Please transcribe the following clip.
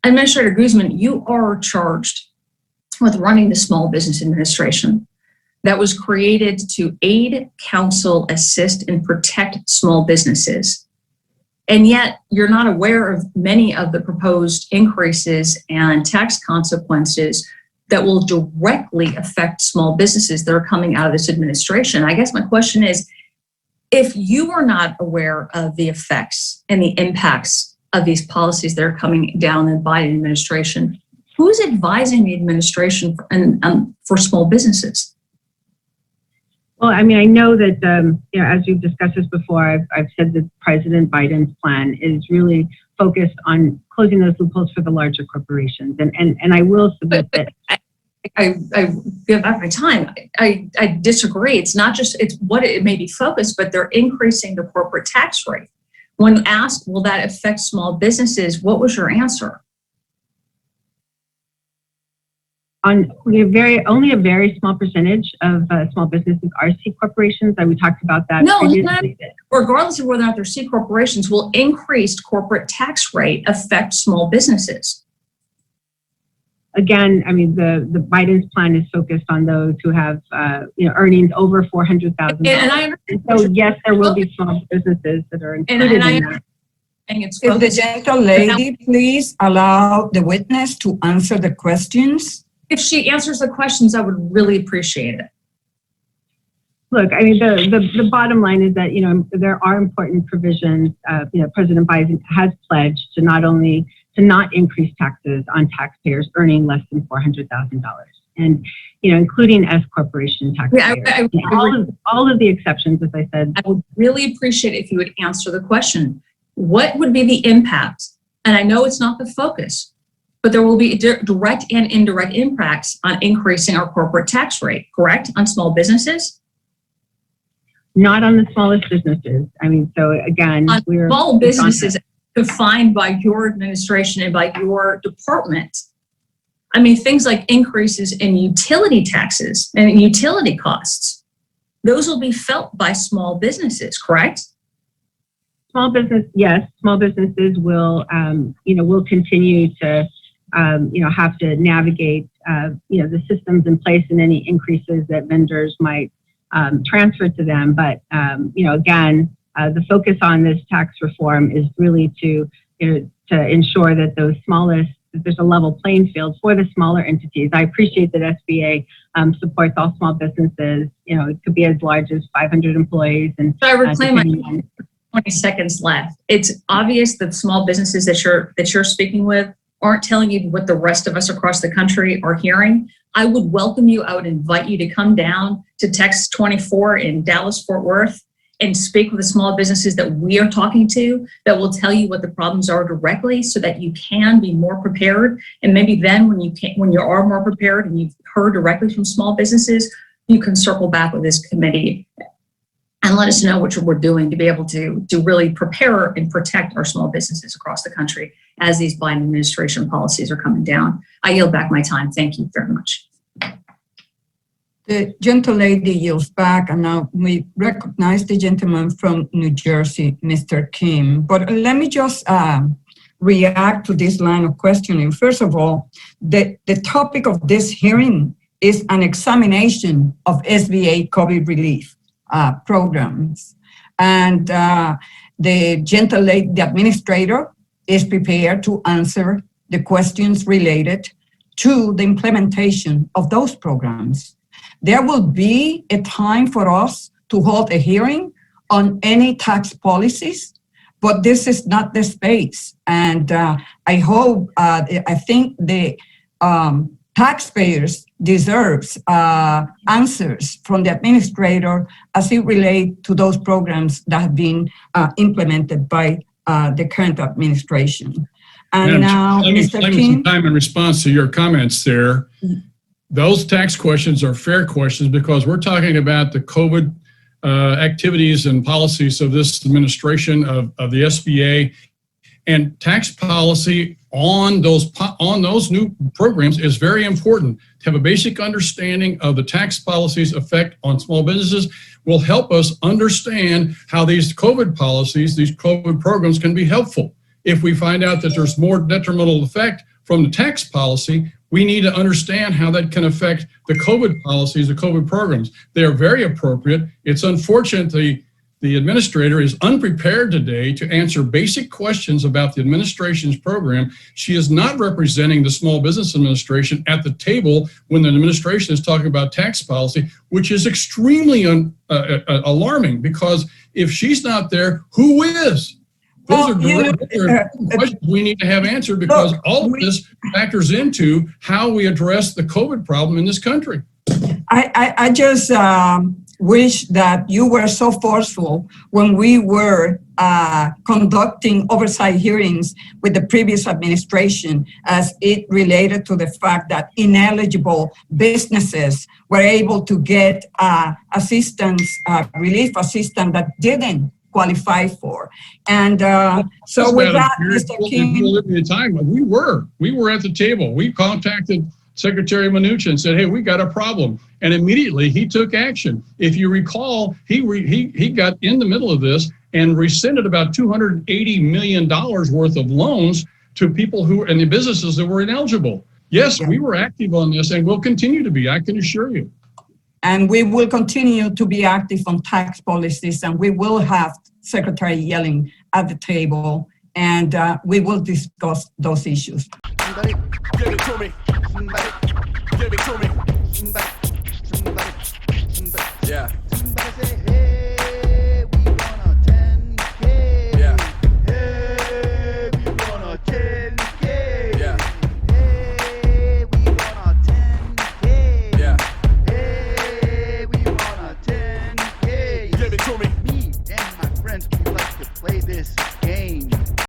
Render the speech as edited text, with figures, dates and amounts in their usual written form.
Administrator Guzman, you are charged with running the Small Business Administration that was created to aid, counsel, assist, and protect small businesses. And yet you're not aware of many of the proposed increases and tax consequences that will directly affect small businesses that are coming out of this administration. I guess my question is, if you are not aware of the effects and the impacts of these policies that are coming down in the Biden administration, who's advising the administration for small businesses? Well, I mean, I know that, as we've discussed this before, I've said that President Biden's plan is really focused on closing those loopholes for the larger corporations. And I will submit that. I give back my time. I disagree. It's not just, it's what it may be focused, but they're increasing the corporate tax rate. When asked, will that affect small businesses? What was your answer? Only a very small percentage of small businesses are C corporations. We talked about that. No, regardless of whether or not they're C corporations, will increased corporate tax rate affect small businesses? Again, I mean, the Biden's plan is focused on those who have earnings over $400,000. And so yes, there will be small businesses that are included in that. If the gentle lady please allow the witness to answer the questions. If she answers the questions, I would really appreciate it. Look, I mean, the bottom line is that, there are important provisions. President Biden has pledged to not increase taxes on taxpayers earning less than $400,000, and including S corporation taxpayers. All of the exceptions, as I said. I would really appreciate it if you would answer the question: what would be the impact? And I know it's not the focus, but there will be direct and indirect impacts on increasing our corporate tax rate. Correct? On small businesses. Not on the smallest businesses. I mean, so again, we're small businesses defined by your administration and by your department. I mean, things like increases in utility taxes and utility costs, those will be felt by small businesses, correct? Small business, yes. Small businesses will, will continue to, have to navigate, the systems in place and any increases that vendors might transfer to them. But, again, the focus on this tax reform is really to ensure that that there's a level playing field for the smaller entities. I appreciate that SBA supports all small businesses. It could be as large as 500 employees. And so I reclaim my 20 seconds left. It's obvious that small businesses that you're speaking with aren't telling you what the rest of us across the country are hearing. I would welcome you. I would invite you to come down to Texas 24 in Dallas, Fort Worth, and speak with the small businesses that we are talking to that will tell you what the problems are directly, so that you can be more prepared. And maybe then when you are more prepared and you've heard directly from small businesses, you can circle back with this committee and let us know what we're doing to be able to really prepare and protect our small businesses across the country as these Biden administration policies are coming down. I yield back my time. Thank you very much. The gentle lady yields back, and now we recognize the gentleman from New Jersey, Mr. Kim. But let me just react to this line of questioning. First of all, the topic of this hearing is an examination of SBA COVID relief programs. And the gentle lady, the administrator, is prepared to answer the questions related to the implementation of those programs. There will be a time for us to hold a hearing on any tax policies, but this is not the space. And I think the taxpayers deserves answers from the administrator as it relates to those programs that have been implemented by the current administration. And now, Mr. Kim. Some time in response to your comments there. Those tax questions are fair questions because we're talking about the COVID activities and policies of this administration of the SBA, and tax policy on those new programs is very important. To have a basic understanding of the tax policies effect on small businesses will help us understand how these COVID policies, these COVID programs can be helpful. If we find out that there's more detrimental effect from the tax policy, we need to understand how that can affect the COVID policies, the COVID programs. They are very appropriate. It's unfortunate the administrator is unprepared today to answer basic questions about the administration's program. She is not representing the Small Business Administration at the table when the administration is talking about tax policy, which is extremely alarming, because if she's not there, who is? Those are direct questions we need to have answered, because all of this factors into how we address the COVID problem in this country. I just wish that you were so forceful when we were conducting oversight hearings with the previous administration, as it related to the fact that ineligible businesses were able to get assistance, relief assistance that didn't qualify for. And so with that, Mr. King. We were at the table. We contacted Secretary Mnuchin and said, hey, we got a problem. And immediately he took action. If you recall, he got in the middle of this and rescinded about $280 million worth of loans to people and the businesses that were ineligible. Yes, we were active on this, and we'll continue to be, I can assure you. And we will continue to be active on tax policies, and we will have Secretary Yellen at the table, and we will discuss those issues. Somebody give it to me. Somebody give it to me. Somebody. Yeah.